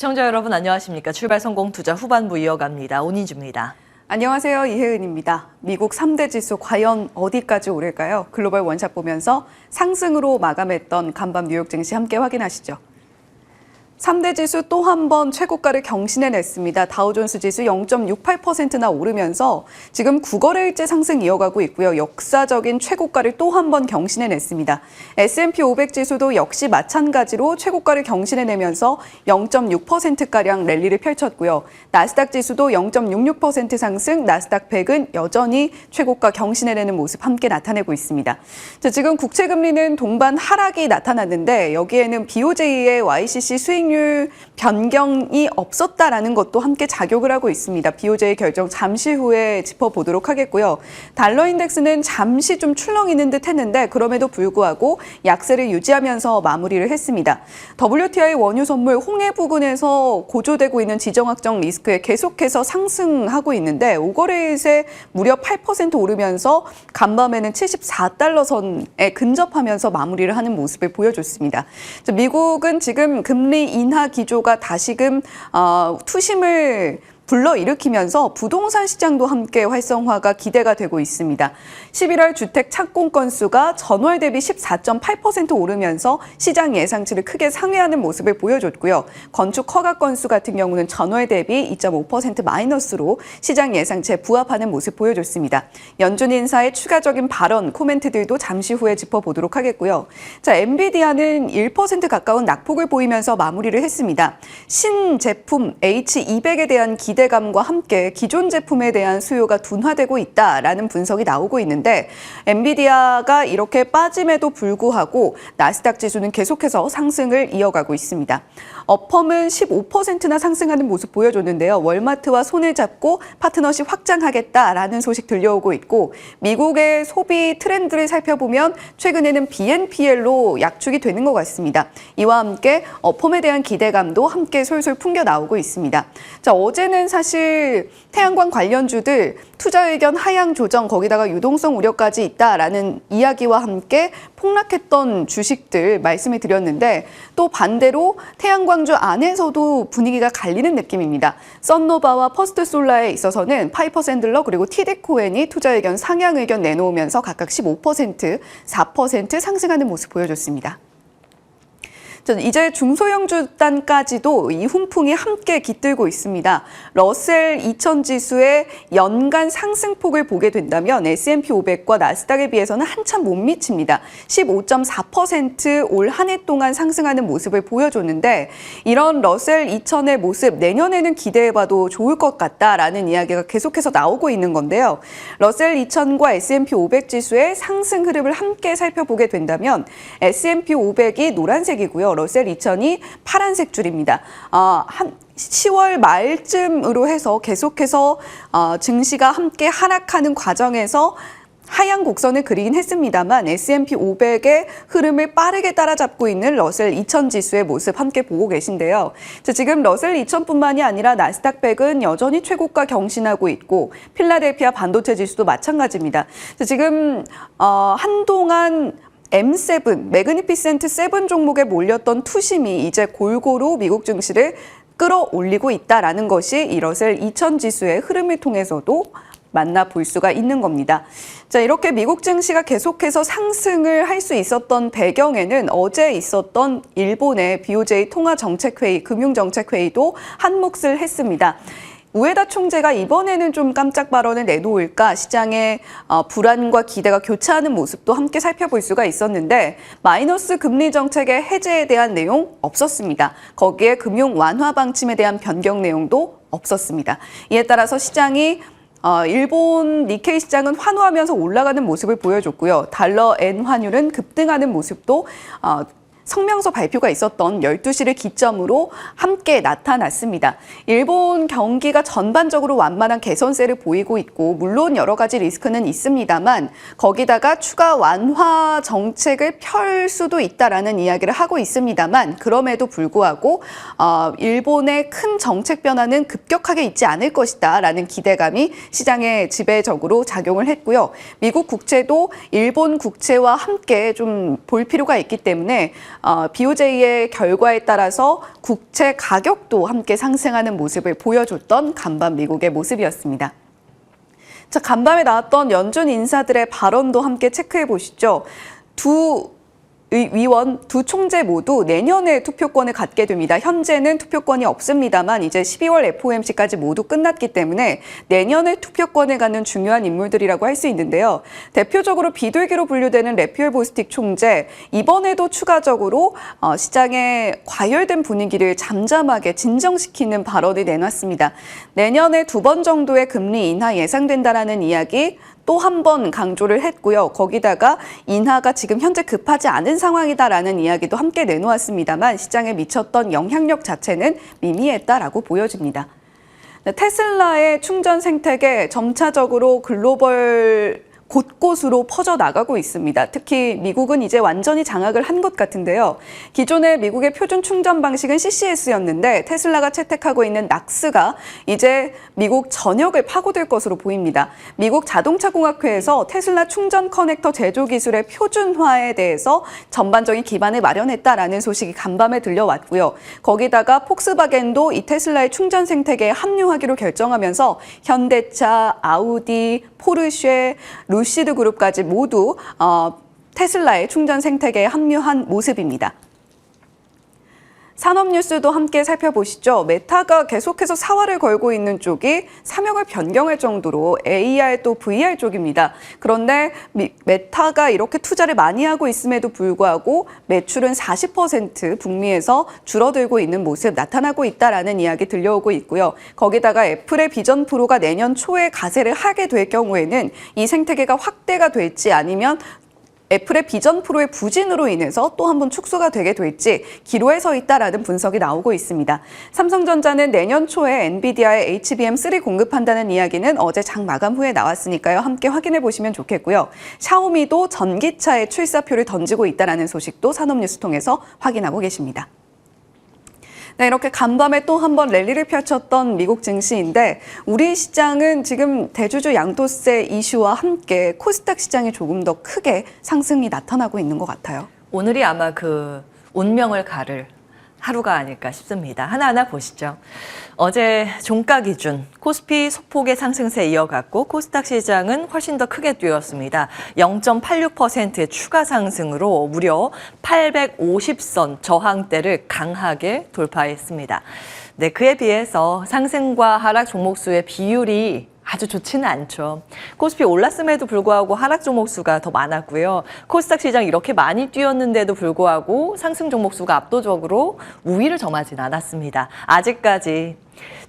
시청자 여러분 안녕하십니까? 출발 성공 투자 후반부 이어갑니다. 온인주입니다. 안녕하세요. 이혜은입니다. 미국 3대 지수 과연 어디까지 오를까요? 글로벌 원샷 보면서 상승으로 마감했던 간밤 뉴욕 증시 함께 확인하시죠. 3대 지수 또 한 번 최고가를 경신해냈습니다. 다우존스 지수 0.68%나 오르면서 지금 9거래일째 상승 이어가고 있고요. 역사적인 최고가를 또 한 번 경신해냈습니다. S&P 500 지수도 역시 마찬가지로 최고가를 경신해내면서 0.6%가량 랠리를 펼쳤고요. 나스닥 지수도 0.66% 상승, 나스닥 100은 여전히 최고가 경신해내는 모습 함께 나타내고 있습니다. 자, 지금 국채금리는 동반 하락이 나타났는데 여기에는 BOJ의 YCC 수익률 변경이 없었다라는 것도 함께 작용을 하고 있습니다. BOJ 결정 잠시 후에 짚어보도록 하겠고요. 달러 인덱스는 잠시 좀 출렁이는 듯 했는데 그럼에도 불구하고 약세를 유지하면서 마무리를 했습니다. WTI 원유 선물 홍해 부근에서 고조되고 있는 지정학적 리스크에 계속해서 상승하고 있는데 5거래일에 무려 8% 오르면서 간밤에는 74달러 선에 근접하면서 마무리를 하는 모습을 보여줬습니다. 미국은 지금 금리 인하 기조가 다시금 투심을 불러일으키면서 부동산 시장도 함께 활성화가 기대가 되고 있습니다. 11월 주택 착공 건수가 전월 대비 14.8% 오르면서 시장 예상치를 크게 상회하는 모습을 보여줬고요. 건축 허가 건수 같은 경우는 전월 대비 2.5% 마이너스로 시장 예상치에 부합하는 모습 보여줬습니다. 연준 인사의 추가적인 발언, 코멘트들도 잠시 후에 짚어보도록 하겠고요. 자, 엔비디아는 1% 가까운 낙폭을 보이면서 마무리를 했습니다. 신제품 H200에 대한 기대감과 함께 기존 제품에 대한 수요가 둔화되고 있다라는 분석이 나오고 있는데 엔비디아가 이렇게 빠짐에도 불구하고 나스닥 지수는 계속해서 상승을 이어가고 있습니다. 어펌은 15%나 상승하는 모습 보여줬는데요. 월마트와 손을 잡고 파트너십 확장하겠다라는 소식 들려오고 있고 미국의 소비 트렌드를 살펴보면 최근에는 BNPL로 약축이 되는 것 같습니다. 이와 함께 어펌에 대한 기대감도 함께 솔솔 풍겨 나오고 있습니다. 자, 어제는 사실 태양광 관련주들 투자 의견 하향 조정 거기다가 유동성 우려까지 있다라는 이야기와 함께 폭락했던 주식들 말씀을 드렸는데 또 반대로 태양광주 안에서도 분위기가 갈리는 느낌입니다. 썬노바와 퍼스트솔라에 있어서는 파이퍼샌들러 그리고 TD코엔이 투자 의견 상향 의견 내놓으면서 각각 15%, 4% 상승하는 모습 보여줬습니다. 이제 중소형주단까지도 이 훈풍이 함께 깃들고 있습니다. 러셀 2000 지수의 연간 상승폭을 보게 된다면 S&P 500과 나스닥에 비해서는 한참 못 미칩니다. 15.4% 올 한 해 동안 상승하는 모습을 보여줬는데 이런 러셀 2000의 모습 내년에는 기대해봐도 좋을 것 같다라는 이야기가 계속해서 나오고 있는 건데요. 러셀 2000과 S&P 500 지수의 상승 흐름을 함께 살펴보게 된다면 S&P 500이 노란색이고요. 러셀 2000이 파란색 줄입니다. 10월 말쯤으로 해서 계속해서 증시가 함께 하락하는 과정에서 하향 곡선을 그리긴 했습니다만 S&P 500의 흐름을 빠르게 따라잡고 있는 러셀 2000 지수의 모습 함께 보고 계신데요. 지금 러셀 2000뿐만이 아니라 나스닥 100은 여전히 최고가 경신하고 있고 필라델피아 반도체 지수도 마찬가지입니다. 지금 한동안 M7, 매그니피센트 7 종목에 몰렸던 투심이 이제 골고루 미국 증시를 끌어올리고 있다라는 것이 이 러셀 2000 지수의 흐름을 통해서도 만나볼 수가 있는 겁니다. 자, 이렇게 미국 증시가 계속해서 상승을 할 수 있었던 배경에는 어제 있었던 일본의 BOJ 통화정책회의, 금융정책회의도 한몫을 했습니다. 우에다 총재가 이번에는 좀 깜짝 발언을 내놓을까 시장의 불안과 기대가 교차하는 모습도 함께 살펴볼 수가 있었는데 마이너스 금리 정책의 해제에 대한 내용 없었습니다. 거기에 금융 완화 방침에 대한 변경 내용도 없었습니다. 이에 따라서 시장이 일본 니케이 시장은 환호하면서 올라가는 모습을 보여줬고요. 달러 엔 환율은 급등하는 모습도 성명서 발표가 있었던 12시를 기점으로 함께 나타났습니다. 일본 경기가 전반적으로 완만한 개선세를 보이고 있고 물론 여러 가지 리스크는 있습니다만 거기다가 추가 완화 정책을 펼 수도 있다라는 이야기를 하고 있습니다만 그럼에도 불구하고 일본의 큰 정책 변화는 급격하게 있지 않을 것이다라는 기대감이 시장에 지배적으로 작용을 했고요. 미국 국채도 일본 국채와 함께 좀 볼 필요가 있기 때문에 BOJ의 결과에 따라서 국채 가격도 함께 상승하는 모습을 보여줬던 간밤 미국의 모습이었습니다. 자, 간밤에 나왔던 연준 인사들의 발언도 함께 체크해 보시죠. 두 총재 모두 내년에 투표권을 갖게 됩니다. 현재는 투표권이 없습니다만 이제 12월 FOMC까지 모두 끝났기 때문에 내년에 투표권을 갖는 중요한 인물들이라고 할 수 있는데요. 대표적으로 비둘기로 분류되는 래피얼 보스틱 총재, 이번에도 추가적으로 시장의 과열된 분위기를 잠잠하게 진정시키는 발언을 내놨습니다. 내년에 2번 정도의 금리 인하 예상된다라는 이야기 또 한 번 강조를 했고요. 거기다가 인하가 지금 현재 급하지 않은 상황이다라는 이야기도 함께 내놓았습니다만 시장에 미쳤던 영향력 자체는 미미했다라고 보여집니다. 테슬라의 충전 생태계 점차적으로 글로벌 곳곳으로 퍼져나가고 있습니다. 특히 미국은 이제 완전히 장악을 한 것 같은데요. 기존의 미국의 표준 충전 방식은 CCS였는데 테슬라가 채택하고 있는 낙스가 이제 미국 전역을 파고들 것으로 보입니다. 미국 자동차공학회에서 테슬라 충전 커넥터 제조 기술의 표준화에 대해서 전반적인 기반을 마련했다라는 소식이 간밤에 들려왔고요. 거기다가 폭스바겐도 이 테슬라의 충전 생태계에 합류하기로 결정하면서 현대차, 아우디, 포르쉐, 루시드 그룹까지 모두 테슬라의 충전 생태계에 합류한 모습입니다. 산업 뉴스도 함께 살펴보시죠. 메타가 계속해서 사활을 걸고 있는 쪽이 사명을 변경할 정도로 AR 또 VR 쪽입니다. 그런데 메타가 이렇게 투자를 많이 하고 있음에도 불구하고 매출은 40% 북미에서 줄어들고 있는 모습 나타나고 있다라는 이야기 들려오고 있고요. 거기다가 애플의 비전 프로가 내년 초에 가세를 하게 될 경우에는 이 생태계가 확대가 될지 아니면 애플의 비전 프로의 부진으로 인해서 또 한 번 축소가 되게 될지 기로에 서 있다라는 분석이 나오고 있습니다. 삼성전자는 내년 초에 엔비디아의 HBM3 공급한다는 이야기는 어제 장 마감 후에 나왔으니까요. 함께 확인해 보시면 좋겠고요. 샤오미도 전기차의 출사표를 던지고 있다라는 소식도 산업뉴스 통해서 확인하고 계십니다. 네, 이렇게 간밤에 또 한 번 랠리를 펼쳤던 미국 증시인데 우리 시장은 지금 대주주 양도세 이슈와 함께 코스닥 시장이 조금 더 크게 상승이 나타나고 있는 것 같아요. 오늘이 아마 그 운명을 가를 하루가 아닐까 싶습니다. 하나하나 보시죠. 어제 종가 기준 코스피 소폭의 상승세 이어갔고 코스닥 시장은 훨씬 더 크게 뛰었습니다. 0.86%의 추가 상승으로 무려 850선 저항대를 강하게 돌파했습니다. 네, 그에 비해서 상승과 하락 종목수의 비율이 아주 좋지는 않죠. 코스피 올랐음에도 불구하고 하락 종목 수가 더 많았고요. 코스닥 시장 이렇게 많이 뛰었는데도 불구하고 상승 종목 수가 압도적으로 우위를 점하진 않았습니다. 아직까지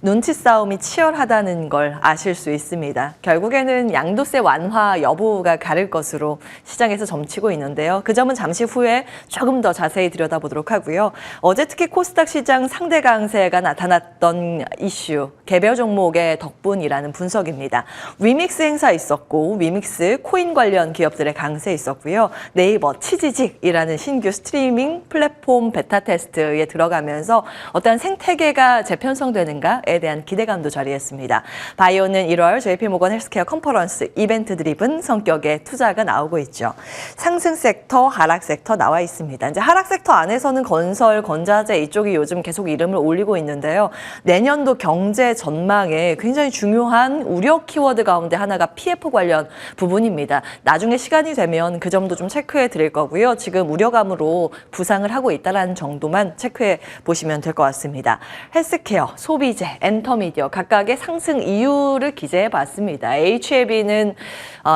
눈치 싸움이 치열하다는 걸 아실 수 있습니다. 결국에는 양도세 완화 여부가 가를 것으로 시장에서 점치고 있는데요. 그 점은 잠시 후에 조금 더 자세히 들여다보도록 하고요. 어제 특히 코스닥 시장 상대 강세가 나타났던 이슈, 개별 종목의 덕분이라는 분석입니다. 위믹스 행사 있었고 위믹스 코인 관련 기업들의 강세 있었고요. 네이버 치지직이라는 신규 스트리밍 플랫폼 베타 테스트에 들어가면서 어떤 생태계가 재편성되는가에 대한 기대감도 자리했습니다. 바이오는 1월 JP모건 헬스케어 컨퍼런스 이벤트 드리븐 성격의 투자가 나오고 있죠. 상승 섹터, 하락 섹터 나와 있습니다. 이제 하락 섹터 안에서는 건설, 건자재 이쪽이 요즘 계속 이름을 올리고 있는데요. 내년도 경제 전망에 굉장히 중요한 우려 키워드 가운데 하나가 PF 관련 부분입니다. 나중에 시간이 되면 그 점도 좀 체크해 드릴 거고요. 지금 우려감으로 부상을 하고 있다는 정도만 체크해 보시면 될 것 같습니다. 헬스케어, 소비재, 엔터미디어 각각의 상승 이유를 기재해 봤습니다. HLB는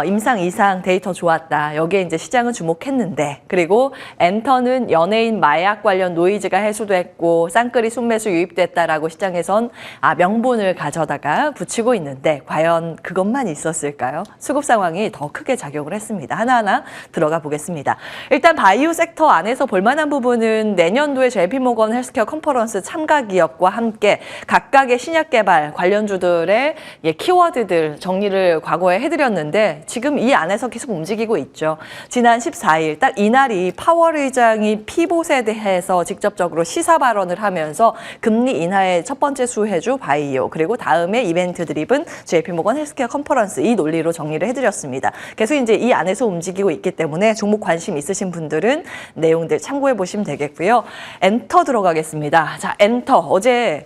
임상 이상 데이터 좋았다. 여기에 이제 시장은 주목했는데, 그리고 엔터는 연예인 마약 관련 노이즈가 해소됐고 쌍끌이 순매수 유입됐다라고 시장에선 명분을 가져다가 붙이고 있는데 과연 그것만 있었을까요? 수급 상황이 더 크게 작용을 했습니다. 하나하나 들어가 보겠습니다. 일단 바이오 섹터 안에서 볼만한 부분은 내년도에 JP모건 헬스케어 컨퍼런스 참가 기업과 함께 각 각각의 신약 개발 관련주들의 키워드들 정리를 과거에 해드렸는데 지금 이 안에서 계속 움직이고 있죠. 지난 14일 딱 이날이 파월 의장이 피봇에 대해서 직접적으로 시사 발언을 하면서 금리 인하의 첫 번째 수혜주 바이오 그리고 다음에 이벤트 드리븐 JP모건 헬스케어 컨퍼런스 이 논리로 정리를 해드렸습니다. 계속 이제 이 안에서 움직이고 있기 때문에 종목 관심 있으신 분들은 내용들 참고해 보시면 되겠고요. 엔터 들어가겠습니다. 자, 엔터 어제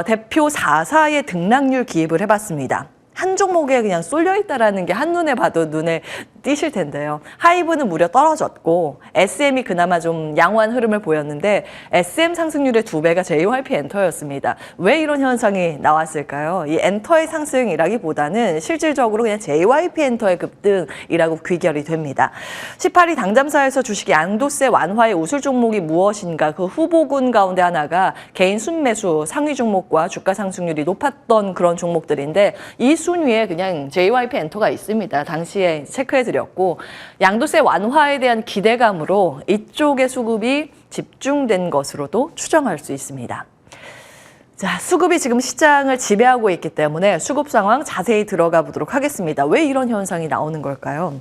대표 4사의 등락률 기입을 해봤습니다. 한 종목에 그냥 쏠려 있다라는 게 한눈에 봐도 눈에 띄실 텐데요. 하이브는 무려 떨어졌고 SM이 그나마 좀 양호한 흐름을 보였는데 SM 상승률의 2배가 JYP 엔터였습니다. 왜 이런 현상이 나왔을까요? 이 엔터의 상승이라기보다는 실질적으로 그냥 JYP 엔터의 급등이라고 귀결이 됩니다. 18일 당잠사에서 주식 양도세 완화의 우술 종목이 무엇인가 그 후보군 가운데 하나가 개인 순매수 상위 종목과 주가 상승률이 높았던 그런 종목들인데 이 순위에 그냥 JYP 엔터가 있습니다. 당시에 체크해드렸고 양도세 완화에 대한 기대감으로 이쪽의 수급이 집중된 것으로도 추정할 수 있습니다. 자, 수급이 지금 시장을 지배하고 있기 때문에 수급 상황 자세히 들어가 보도록 하겠습니다. 왜 이런 현상이 나오는 걸까요?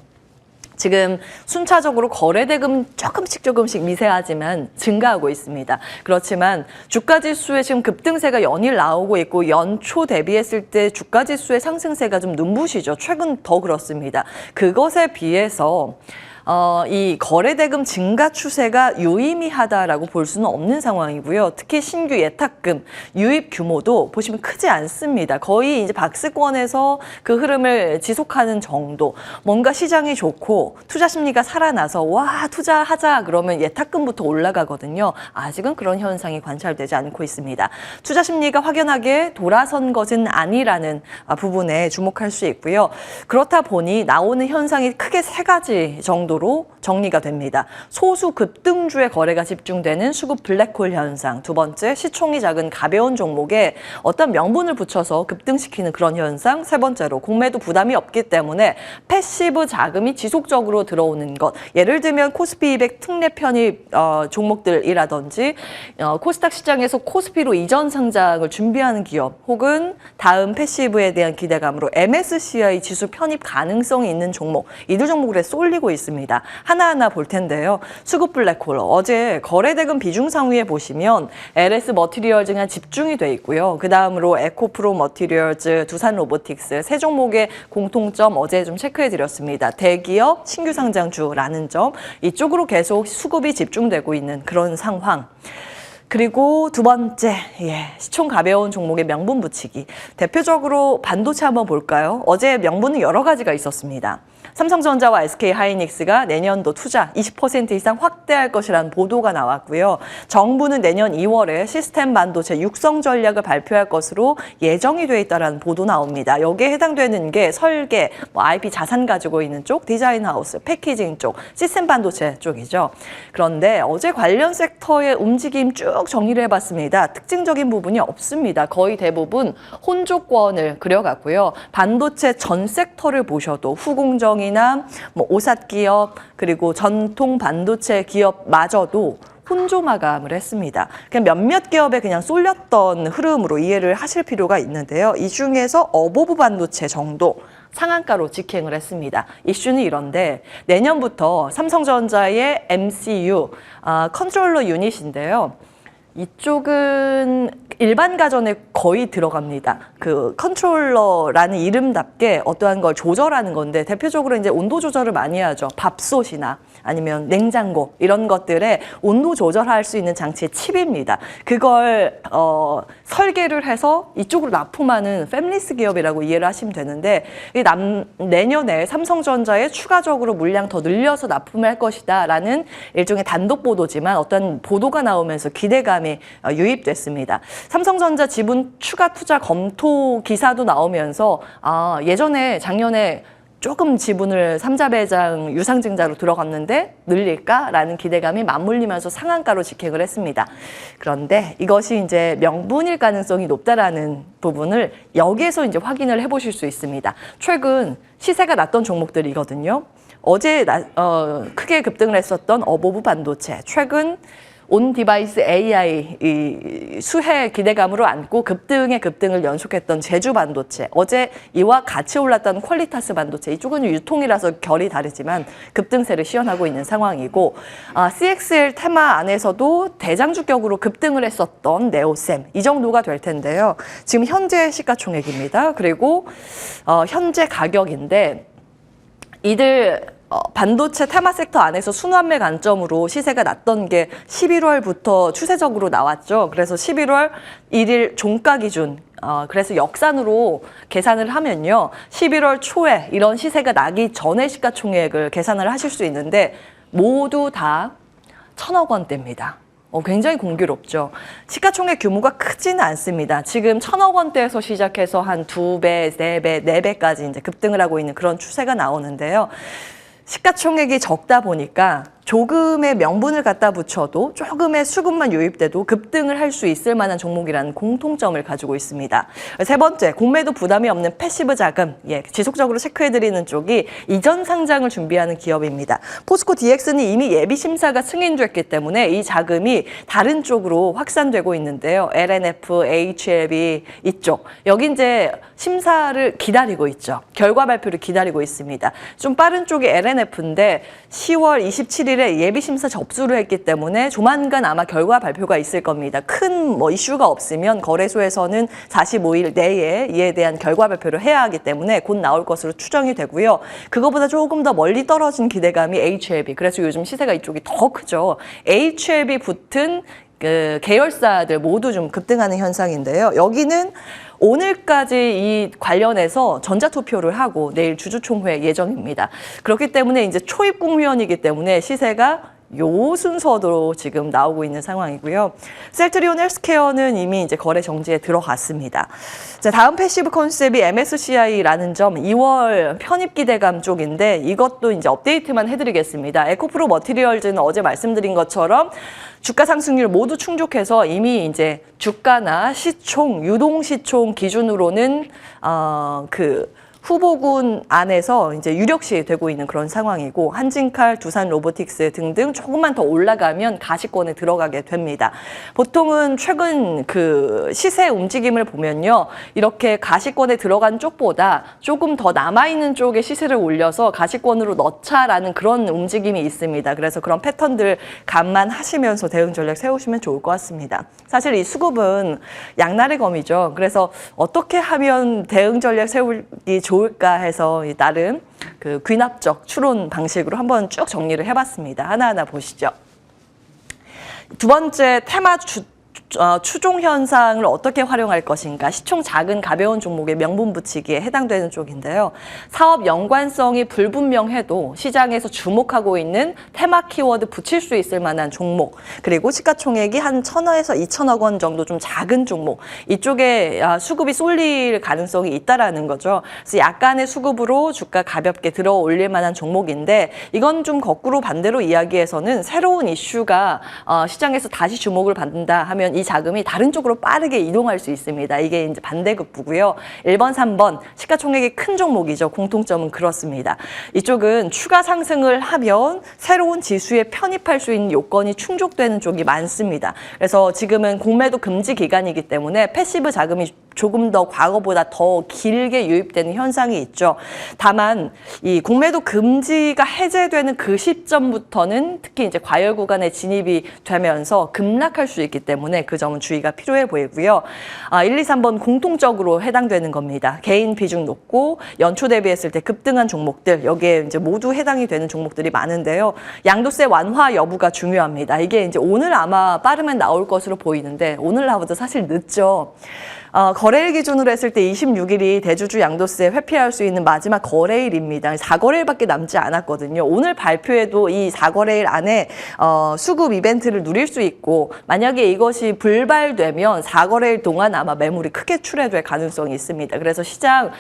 지금 순차적으로 거래대금 조금씩 미세하지만 증가하고 있습니다. 그렇지만 주가지수의 지금 급등세가 연일 나오고 있고 연초 대비했을 때 주가지수의 상승세가 좀 눈부시죠. 최근 더 그렇습니다. 그것에 비해서 이 거래대금 증가 추세가 유의미하다라고 볼 수는 없는 상황이고요. 특히 신규 예탁금 유입 규모도 보시면 크지 않습니다. 거의 이제 박스권에서 그 흐름을 지속하는 정도. 뭔가 시장이 좋고 투자 심리가 살아나서 와 투자하자 그러면 예탁금부터 올라가거든요. 아직은 그런 현상이 관찰되지 않고 있습니다. 투자 심리가 확연하게 돌아선 것은 아니라는 부분에 주목할 수 있고요. 그렇다 보니 나오는 현상이 크게 3가지 정도 로 정리가 됩니다. 소수 급등주의 거래가 집중되는 수급 블랙홀 현상. 두 번째, 시총이 작은 가벼운 종목에 어떤 명분을 붙여서 급등시키는 그런 현상. 세 번째로, 공매도 부담이 없기 때문에 패시브 자금이 지속적으로 들어오는 것. 예를 들면 코스피 200 특례 편입 종목들이라든지 코스닥 시장에서 코스피로 이전 상장을 준비하는 기업 혹은 다음 패시브에 대한 기대감으로 MSCI 지수 편입 가능성이 있는 종목. 이들 종목에 쏠리고 있습니다. 하나하나 볼 텐데요. 수급 블랙홀. 어제 거래대금 비중 상위에 보시면 LS 머티리얼즈가 집중이 돼 있고요. 그 다음으로 에코프로 머티리얼즈, 두산 로보틱스 세 종목의 공통점 어제 좀 체크해 드렸습니다. 대기업 신규 상장주라는 점. 이쪽으로 계속 수급이 집중되고 있는 그런 상황. 그리고 두 번째, 시총 가벼운 종목의 명분 붙이기. 대표적으로 반도체 한번 볼까요? 어제 명분은 여러 가지가 있었습니다. 삼성전자와 SK하이닉스가 내년도 투자 20% 이상 확대할 것이라는 보도가 나왔고요. 정부는 내년 2월에 시스템 반도체 육성 전략을 발표할 것으로 예정이 돼 있다는 보도 나옵니다. 여기에 해당되는 게 설계, IP 자산 가지고 있는 쪽, 디자인 하우스, 패키징 쪽, 시스템 반도체 쪽이죠. 그런데 어제 관련 섹터의 움직임 쭉 정리를 해봤습니다. 특징적인 부분이 없습니다. 거의 대부분 혼조권을 그려갔고요. 반도체 전 섹터를 보셔도 후공정이나 오삿 기업 그리고 전통 반도체 기업마저도 혼조 마감을 했습니다. 그냥 몇몇 기업에 그냥 쏠렸던 흐름으로 이해를 하실 필요가 있는데요. 이 중에서 어보브 반도체 정도 상한가로 직행을 했습니다. 이슈는 이런데 내년부터 삼성전자의 MCU 컨트롤러 유닛인데요. 이쪽은 일반 가전에 거의 들어갑니다. 그 컨트롤러라는 이름답게 어떠한 걸 조절하는 건데 대표적으로 이제 온도 조절을 많이 하죠. 밥솥이나 아니면 냉장고 이런 것들에 온도 조절할 수 있는 장치의 칩입니다. 그걸 설계를 해서 이쪽으로 납품하는 팹리스 기업이라고 이해를 하시면 되는데 내년에 삼성전자에 추가적으로 물량 더 늘려서 납품할 것이다라는 일종의 단독 보도지만 어떤 보도가 나오면서 기대감이 유입됐습니다. 삼성전자 지분 추가 투자 검토 기사도 나오면서 예전에 작년에 조금 지분을 삼자 배당 유상증자로 들어갔는데 늘릴까라는 기대감이 맞물리면서 상한가로 직행을 했습니다. 그런데 이것이 이제 명분일 가능성이 높다라는 부분을 여기에서 이제 확인을 해보실 수 있습니다. 최근 시세가 났던 종목들이거든요. 어제 크게 급등을 했었던 어보브 반도체, 최근 온 디바이스 AI 이 수혜 기대감으로 안고 급등의 급등을 연속했던 제주 반도체, 어제 이와 같이 올랐던 퀄리타스 반도체, 이쪽은 유통이라서 결이 다르지만 급등세를 시현하고 있는 상황이고, CXL 테마 안에서도 대장주격으로 급등을 했었던 네오셈, 이 정도가 될 텐데요. 지금 현재 시가총액입니다. 그리고 현재 가격인데, 이들 반도체 테마 섹터 안에서 순환매 관점으로 시세가 났던 게 11월부터 추세적으로 나왔죠. 그래서 11월 1일 종가 기준, 그래서 역산으로 계산을 하면요, 11월 초에 이런 시세가 나기 전에 시가총액을 계산을 하실 수 있는데 모두 다 1,000억 원대입니다. 굉장히 공교롭죠. 시가총액 규모가 크지는 않습니다. 지금 1,000억 원대에서 시작해서 한 2배, 3배, 4배까지 이제 급등을 하고 있는 그런 추세가 나오는데요. 시가총액이 적다 보니까 조금의 명분을 갖다 붙여도 조금의 수급만 유입돼도 급등을 할 수 있을 만한 종목이라는 공통점을 가지고 있습니다. 세 번째, 공매도 부담이 없는 패시브 자금, 지속적으로 체크해드리는 쪽이 이전 상장을 준비하는 기업입니다. 포스코 DX는 이미 예비 심사가 승인됐기 때문에 이 자금이 다른 쪽으로 확산되고 있는데요. LNF, HLB 이쪽, 여기 이제 심사를 기다리고 있죠. 결과 발표를 기다리고 있습니다. 좀 빠른 쪽이 LNF인데 10월 27일에 예비 심사 접수를 했기 때문에 조만간 아마 결과 발표가 있을 겁니다. 큰 이슈가 없으면 거래소에서는 45일 내에 이에 대한 결과 발표를 해야 하기 때문에 곧 나올 것으로 추정이 되고요. 그거보다 조금 더 멀리 떨어진 기대감이 HLB. 그래서 요즘 시세가 이쪽이 더 크죠. HLB 붙은 그 계열사들 모두 좀 급등하는 현상인데요. 여기는 오늘까지 이 관련해서 전자투표를 하고 내일 주주총회 예정입니다. 그렇기 때문에 이제 초입 국면이기 때문에 시세가 요 순서로 지금 나오고 있는 상황이고요. 셀트리온 헬스케어는 이미 이제 거래 정지에 들어갔습니다. 자, 다음 패시브 컨셉이 MSCI라는 점, 2월 편입 기대감 쪽인데 이것도 이제 업데이트만 해드리겠습니다. 에코프로 머티리얼즈는 어제 말씀드린 것처럼 주가 상승률 모두 충족해서 이미 이제 주가나 시총, 유동 시총 기준으로는 후보군 안에서 이제 유력시 되고 있는 그런 상황이고, 한진칼, 두산 로보틱스 등등 조금만 더 올라가면 가시권에 들어가게 됩니다. 보통은 최근 그 시세 움직임을 보면요, 이렇게 가시권에 들어간 쪽보다 조금 더 남아있는 쪽에 시세를 올려서 가시권으로 넣자라는 그런 움직임이 있습니다. 그래서 그런 패턴들 감안하시면서 대응 전략 세우시면 좋을 것 같습니다. 사실 이 수급은 양날의 검이죠. 그래서 어떻게 하면 대응 전략 세우기 좋을까 해서 나름 그 귀납적 추론 방식으로 한번 쭉 정리를 해봤습니다. 하나하나 보시죠. 두 번째, 테마 추종 현상을 어떻게 활용할 것인가, 시총 작은 가벼운 종목의 명분 붙이기에 해당되는 쪽인데요. 사업 연관성이 불분명해도 시장에서 주목하고 있는 테마 키워드 붙일 수 있을 만한 종목, 그리고 시가총액이 한 1,000억에서 2,000억 원 정도 좀 작은 종목, 이쪽에 수급이 쏠릴 가능성이 있다라는 거죠. 그래서 약간의 수급으로 주가 가볍게 들어 올릴 만한 종목인데, 이건 좀 거꾸로 반대로 이야기해서는 새로운 이슈가 시장에서 다시 주목을 받는다 하면 이 자금이 다른 쪽으로 빠르게 이동할 수 있습니다. 이게 이제 반대급부고요. 1번, 3번 시가총액이 큰 종목이죠. 공통점은 그렇습니다. 이쪽은 추가 상승을 하면 새로운 지수에 편입할 수 있는 요건이 충족되는 쪽이 많습니다. 그래서 지금은 공매도 금지 기간이기 때문에 패시브 자금이 조금 더 과거보다 더 길게 유입되는 현상이 있죠. 다만 이 공매도 금지가 해제되는 그 시점부터는 특히 이제 과열 구간에 진입이 되면서 급락할 수 있기 때문에 그 점은 주의가 필요해 보이고요. 1, 2, 3번 공통적으로 해당되는 겁니다. 개인 비중 높고 연초 대비했을 때 급등한 종목들, 여기에 이제 모두 해당이 되는 종목들이 많은데요. 양도세 완화 여부가 중요합니다. 이게 이제 오늘 아마 빠르면 나올 것으로 보이는데 오늘 나오도 사실 늦죠. 거래일 기준으로 했을 때 26일이 대주주 양도세 회피할 수 있는 마지막 거래일입니다. 4거래일밖에 남지 않았거든요. 오늘 발표에도 이 4거래일 안에 수급 이벤트를 누릴 수 있고, 만약에 이것이 불발되면 4거래일 동안 아마 매물이 크게 출회될 가능성이 있습니다. 그래서 시장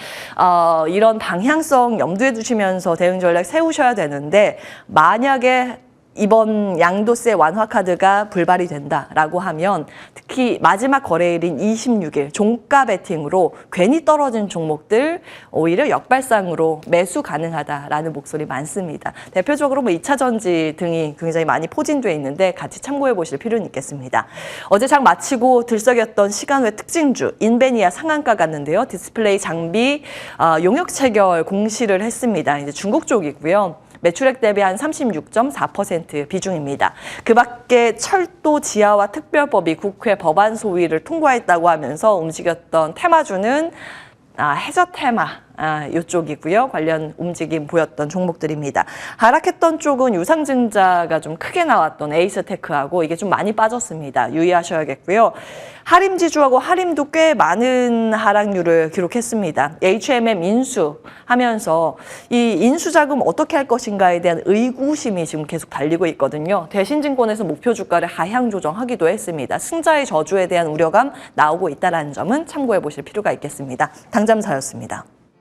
이런 방향성 염두에 두시면서 대응 전략 세우셔야 되는데, 만약에 이번 양도세 완화 카드가 불발이 된다라고 하면 특히 마지막 거래일인 26일 종가 베팅으로 괜히 떨어진 종목들 오히려 역발상으로 매수 가능하다라는 목소리 많습니다. 대표적으로 2차 전지 등이 굉장히 많이 포진돼 있는데 같이 참고해 보실 필요는 있겠습니다. 어제 장 마치고 들썩였던 시간 외 특징주 인베니아 상한가 갔는데요. 디스플레이 장비 용역 체결 공시를 했습니다. 이제 중국 쪽이고요. 매출액 대비 한 36.4% 비중입니다. 그 밖에 철도 지하화 특별법이 국회 법안 소위를 통과했다고 하면서 움직였던 테마주는 해저테마 이쪽이고요. 관련 움직임 보였던 종목들입니다. 하락했던 쪽은 유상증자가 좀 크게 나왔던 에이스테크하고 이게 좀 많이 빠졌습니다. 유의하셔야겠고요. 하림지주하고 하림도 꽤 많은 하락률을 기록했습니다. HMM 인수하면서 이 인수자금 어떻게 할 것인가에 대한 의구심이 지금 계속 달리고 있거든요. 대신증권에서 목표 주가를 하향 조정하기도 했습니다. 승자의 저주에 대한 우려감 나오고 있다는 점은 참고해 보실 필요가 있겠습니다. 당잠사였습니다.